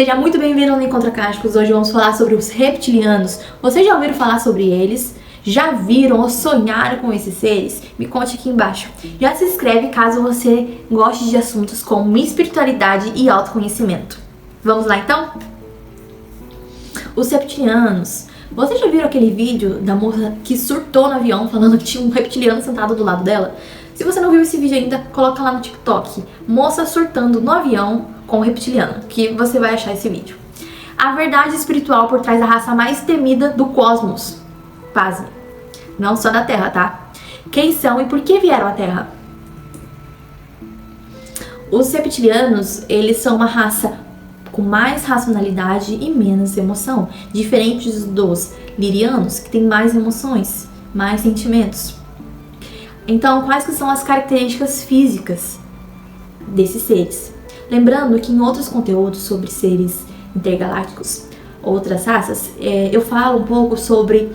Seja muito bem-vindo ao Encontra Cásticos. Hoje vamos falar sobre os reptilianos. Vocês já ouviram falar sobre eles? Já viram ou sonharam com esses seres? Me conte aqui embaixo. Já se inscreve caso você goste de assuntos como espiritualidade e autoconhecimento. Vamos lá então? Os reptilianos. Vocês já viram aquele vídeo da moça que surtou no avião falando que tinha um reptiliano sentado do lado dela? Se você não viu esse vídeo ainda, coloca lá no TikTok. Moça surtando no avião com o reptiliano, que você vai achar esse vídeo. A verdade espiritual por trás da raça mais temida do cosmos. Pasme. Não só da Terra, tá? Quem são e por que vieram à Terra? Os reptilianos, eles são uma raça com mais racionalidade e menos emoção, diferentes dos lirianos, que têm mais emoções, mais sentimentos. Então, quais que são as características físicas desses seres? Lembrando que em outros conteúdos sobre seres intergalácticos, outras raças, eu falo um pouco sobre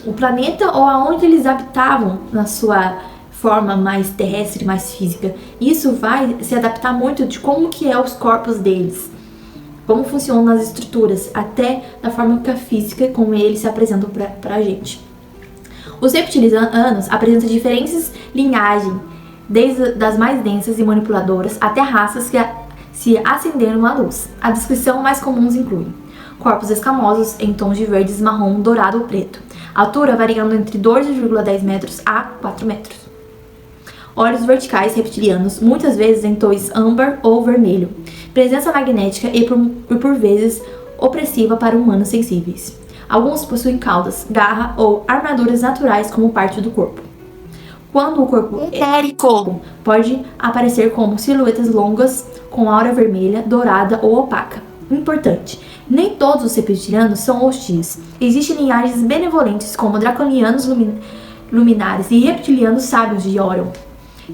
o planeta ou aonde eles habitavam na sua forma mais terrestre, mais física. Isso vai se adaptar muito de como que é os corpos deles, como funcionam as estruturas, até da forma física como eles se apresentam pra gente. Os reptilianos apresentam diferentes linhagens, desde das mais densas e manipuladoras até raças que se acenderam à luz. A descrição mais comuns inclui corpos escamosos em tons de verdes, marrom, dourado ou preto, altura variando entre 2,10 metros a 4 metros. Olhos verticais reptilianos, muitas vezes em tons âmbar ou vermelho, presença magnética e por vezes opressiva para humanos sensíveis. Alguns possuem caudas, garra ou armaduras naturais como parte do corpo. Quando o corpo etérico pode aparecer como silhuetas longas com aura vermelha, dourada ou opaca. Importante, nem todos os reptilianos são hostis. Existem linhagens benevolentes como draconianos luminares e reptilianos sábios de Orion,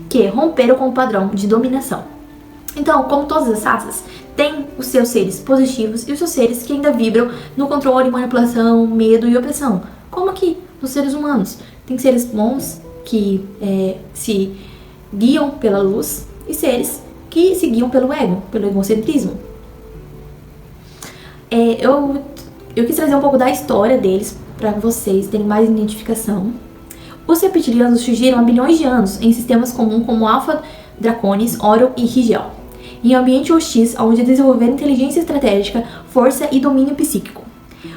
que romperam com o padrão de dominação. Então, como todas as raças, tem os seus seres positivos e os seus seres que ainda vibram no controle, manipulação, medo e opressão. Como aqui, nos seres humanos. Tem seres bons que se guiam pela luz e seres que se guiam pelo ego, pelo egocentrismo. Eu quis trazer um pouco da história deles para vocês terem mais identificação. Os reptilianos surgiram há bilhões de anos em sistemas comuns como Alpha Draconis, Orion e Rigel, em ambiente hostis onde desenvolveram inteligência estratégica, força e domínio psíquico.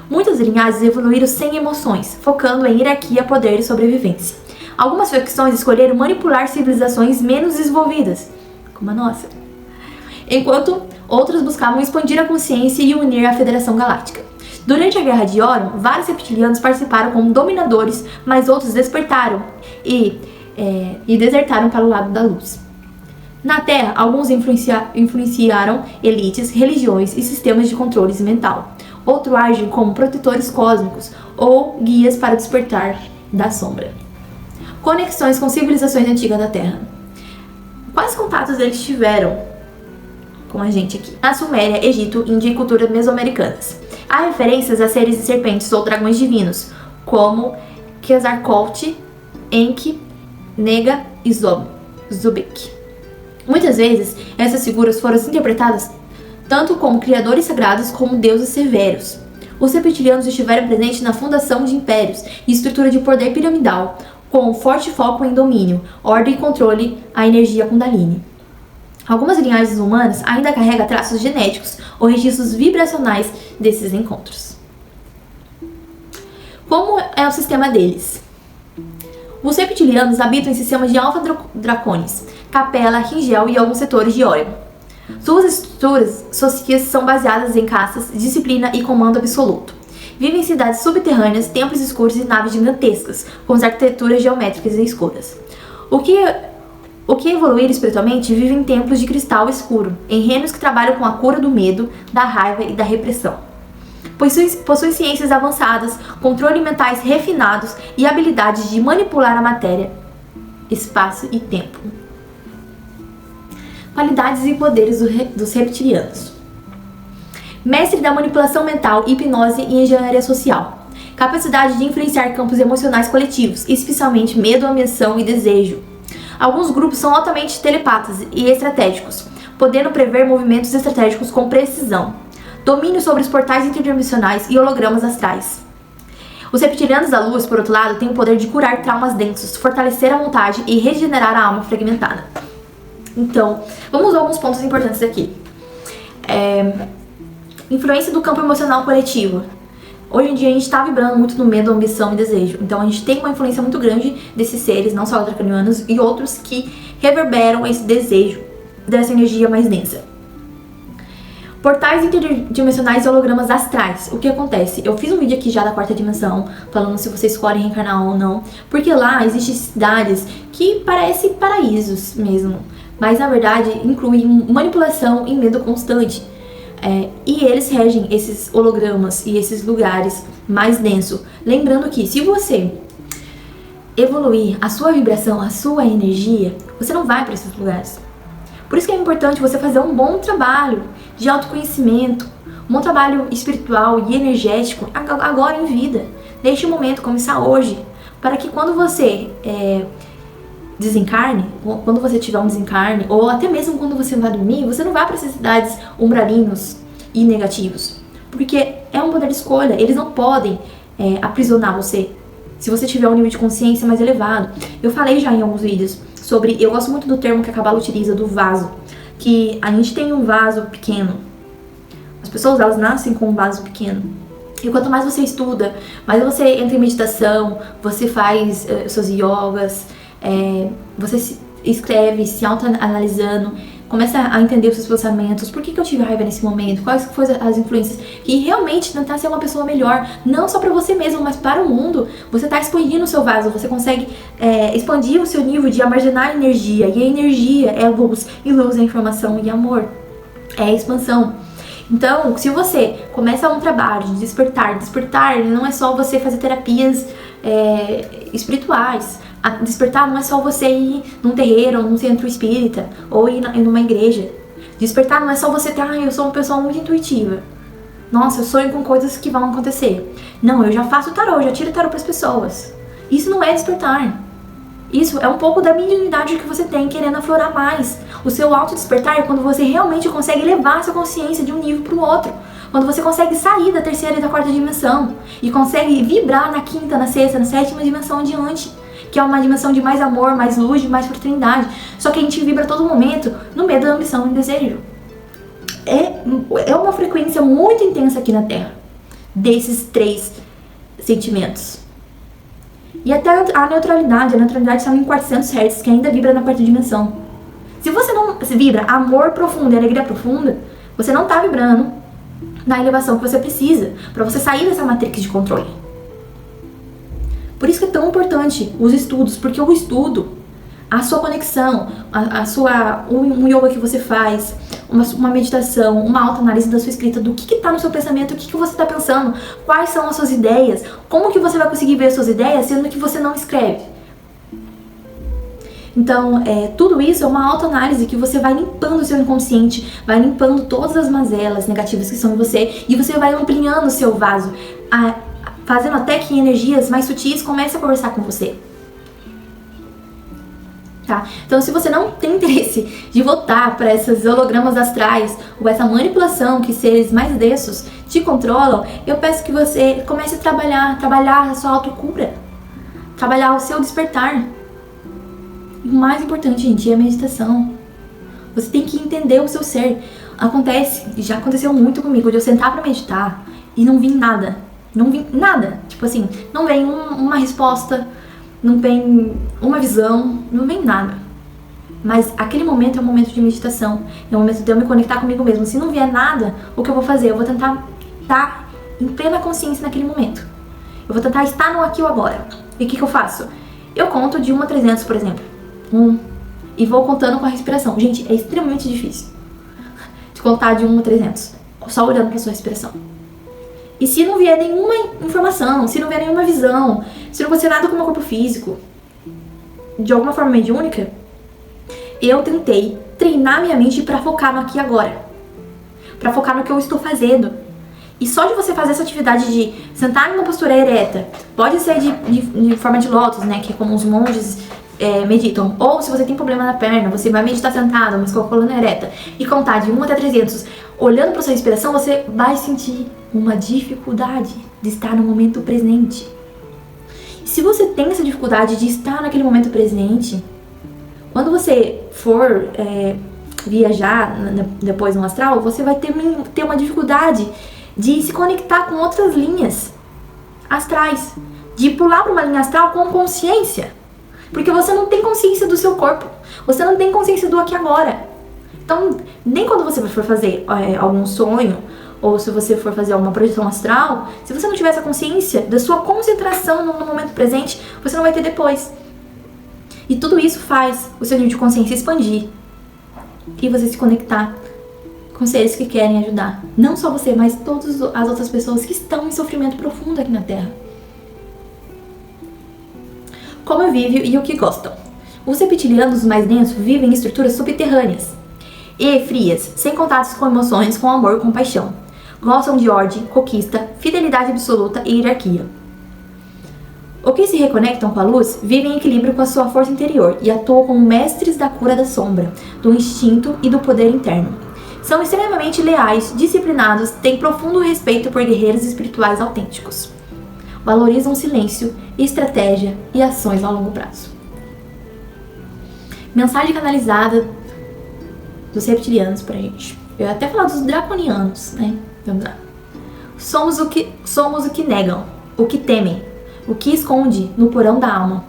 Muitas linhagens evoluíram sem emoções, focando em hierarquia, poder e sobrevivência. Algumas facções escolheram manipular civilizações menos desenvolvidas, como a nossa, enquanto outras buscavam expandir a consciência e unir a Federação Galáctica. Durante a Guerra de Orion, vários reptilianos participaram como dominadores, mas outros despertaram e desertaram para o lado da luz. Na Terra, alguns influenciaram elites, religiões e sistemas de controle mental. Outros agem como protetores cósmicos ou guias para despertar da sombra. Conexões com civilizações antigas da Terra. Quais contatos eles tiveram com a gente aqui? Na Suméria, Egito, Índia e culturas mesoamericanas. Há referências a seres de serpentes ou dragões divinos, como Quetzalcoatl, Enki, Nega e Zubek. Muitas vezes, essas figuras foram interpretadas tanto como criadores sagrados como deuses severos. Os reptilianos estiveram presentes na fundação de impérios e estrutura de poder piramidal, com forte foco em domínio, ordem e controle à energia Kundalini. Algumas linhagens humanas ainda carregam traços genéticos ou registros vibracionais desses encontros. Como é o sistema deles? Os reptilianos habitam em sistemas de Alpha Draconis, Capella, Rigel e alguns setores de Orion. Suas estruturas sociais são baseadas em caças, disciplina e comando absoluto. Vivem em cidades subterrâneas, templos escuros e naves gigantescas, com as arquiteturas geométricas e escuras. O que evoluir espiritualmente vive em templos de cristal escuro, em reinos que trabalham com a cura do medo, da raiva e da repressão. Possuem ciências avançadas, controle mentais refinados e habilidades de manipular a matéria, espaço e tempo. Qualidades e poderes dos reptilianos. Mestre da manipulação mental, hipnose e engenharia social. Capacidade de influenciar campos emocionais coletivos, especialmente medo, ambição e desejo. Alguns grupos são altamente telepatas e estratégicos, podendo prever movimentos estratégicos com precisão. domínio sobre os portais interdimensionais e hologramas astrais. Os reptilianos da luz, por outro lado, têm o poder de curar traumas densos, fortalecer a vontade e regenerar a alma fragmentada. Então, vamos usar alguns pontos importantes aqui. Influência do campo emocional coletivo. Hoje em dia a gente está vibrando muito no medo, ambição e desejo. Então a gente tem uma influência muito grande desses seres, não só draconianos, e outros que reverberam esse desejo, dessa energia mais densa. Portais interdimensionais e hologramas astrais. O que acontece? Eu fiz um vídeo aqui já da quarta dimensão, falando se você escolhe reencarnar ou não, porque lá existem cidades que parecem paraísos mesmo, mas na verdade incluem manipulação e medo constante. E eles regem esses hologramas e esses lugares mais densos. Lembrando que se você evoluir a sua vibração, a sua energia, você não vai para esses lugares. Por isso que é importante você fazer um bom trabalho de autoconhecimento, um bom trabalho espiritual e energético agora em vida. Neste momento, começar hoje, para que quando você desencarne, quando você tiver um desencarne, ou até mesmo quando você vai dormir, você não vai para essas cidades umbralinos e negativos. Porque é um poder de escolha, eles não podem aprisionar você, se você tiver um nível de consciência mais elevado. Eu falei já em alguns vídeos sobre, eu gosto muito do termo que a Cabala utiliza, do vaso, que a gente tem um vaso pequeno. As pessoas, elas nascem com um vaso pequeno. E quanto mais você estuda, mais você entra em meditação, você faz seus yogas, você se escreve, se autoanalisando, começa a entender os seus pensamentos, por que eu tive raiva nesse momento, quais foram as influências, e realmente tentar ser uma pessoa melhor, não só para você mesmo, mas para o mundo. Você está expandindo o seu vaso, você consegue expandir o seu nível de armazenar energia, e a energia é luz, e luz é informação e amor, é expansão. Então, se você começa um trabalho de despertar não é só você fazer terapias espirituais. Despertar não é só você ir num terreiro, ou num centro espírita, ou ir numa igreja. Despertar não é só você eu sou uma pessoa muito intuitiva. Nossa, eu sonho com coisas que vão acontecer. Não, eu já faço tarô, já tiro tarô para as pessoas. Isso não é despertar. Isso é um pouco da mediunidade que você tem querendo aflorar mais. O seu auto-despertar é quando você realmente consegue levar a sua consciência de um nível para o outro. Quando você consegue sair da terceira e da quarta dimensão e consegue vibrar na quinta, na sexta, na sétima dimensão adiante, que é uma dimensão de mais amor, mais luz, de mais fraternidade. Só que a gente vibra a todo momento no medo, da ambição e desejo. É uma frequência muito intensa aqui na Terra, desses três sentimentos. E até a neutralidade está em 400 Hz, que ainda vibra na quarta dimensão. Se você não vibra amor profundo e alegria profunda, você não está vibrando na elevação que você precisa para você sair dessa matrix de controle. Por isso que é tão importante os estudos, porque o estudo, a sua conexão, um yoga que você faz, uma meditação, uma autoanálise da sua escrita, do que está no seu pensamento, o que você está pensando, quais são as suas ideias, como que você vai conseguir ver as suas ideias sendo que você não escreve. Então, tudo isso é uma autoanálise que você vai limpando o seu inconsciente, vai limpando todas as mazelas negativas que são em você, e você vai ampliando o seu vaso, fazendo até que energias mais sutis comecem a conversar com você. Tá? Então, se você não tem interesse de voltar para esses hologramas astrais ou essa manipulação que seres mais densos te controlam, eu peço que você comece a trabalhar a sua autocura, trabalhar o seu despertar. E o mais importante, gente, é a meditação. Você tem que entender o seu ser. Já aconteceu muito comigo, de eu sentar para meditar e não vir nada. Não vem nada, tipo assim, não vem uma resposta, não vem uma visão, não vem nada. Mas aquele momento é um momento de meditação, é um momento de eu me conectar comigo mesmo. Se não vier nada, o que eu vou fazer? Eu vou tentar estar em plena consciência naquele momento. Eu vou tentar estar no aqui e agora. E o que eu faço? Eu conto de 1 a 300, por exemplo. E vou contando com a respiração. Gente, é extremamente difícil de contar de 1 a 300, só olhando para sua respiração. E se não vier nenhuma informação, se não vier nenhuma visão, se não acontecer nada com o meu corpo físico, de alguma forma mediúnica, eu tentei treinar minha mente para focar no aqui e agora, para focar no que eu estou fazendo. E só de você fazer essa atividade de sentar numa postura ereta, pode ser de forma de lótus, né, que é como os monges meditam. Ou se você tem problema na perna, você vai meditar sentado, mas com a coluna ereta, e contar de 1 até 300, olhando para sua respiração, você vai sentir uma dificuldade de estar no momento presente. E se você tem essa dificuldade de estar naquele momento presente, quando você for viajar depois no astral, você vai ter uma dificuldade de se conectar com outras linhas astrais, de pular para uma linha astral com consciência, porque você não tem consciência do seu corpo, você não tem consciência do aqui e agora. Então, nem quando você for fazer algum sonho, ou se você for fazer alguma projeção astral, se você não tiver essa consciência da sua concentração no momento presente, você não vai ter depois. E tudo isso faz o seu nível de consciência expandir e você se conectar com seres que querem ajudar. Não só você, mas todas as outras pessoas que estão em sofrimento profundo aqui na Terra. Como vivem e o que gostam. Os reptilianos mais densos vivem em estruturas subterrâneas e frias, sem contatos com emoções, com amor, com paixão. Gostam de ordem, conquista, fidelidade absoluta e hierarquia. Os que se reconectam com a luz vivem em equilíbrio com a sua força interior e atuam como mestres da cura da sombra, do instinto e do poder interno. São extremamente leais, disciplinados, têm profundo respeito por guerreiros espirituais autênticos. Valorizam silêncio, estratégia e ações a longo prazo. Mensagem canalizada dos reptilianos pra gente. Eu ia até falar dos draconianos, né? Vamos lá. Somos o que negam, o que temem, o que esconde no porão da alma.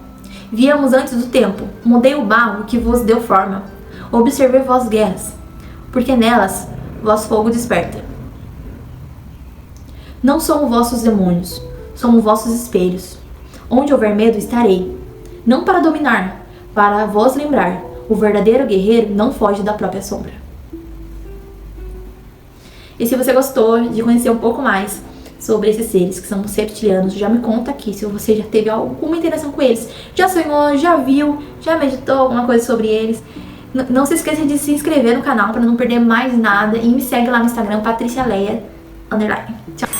Viemos antes do tempo, mudei o barro que vos deu forma. Observei vós guerras, porque nelas vós fogo desperta. Não somos vossos demônios, somos vossos espelhos. Onde houver medo estarei, não para dominar, para vos lembrar. O verdadeiro guerreiro não foge da própria sombra. E se você gostou de conhecer um pouco mais sobre esses seres que são os reptilianos, já me conta aqui se você já teve alguma interação com eles. Já sonhou, já viu, já meditou alguma coisa sobre eles. Não se esqueça de se inscrever no canal para não perder mais nada. E me segue lá no Instagram, Patricia Leia _. Tchau!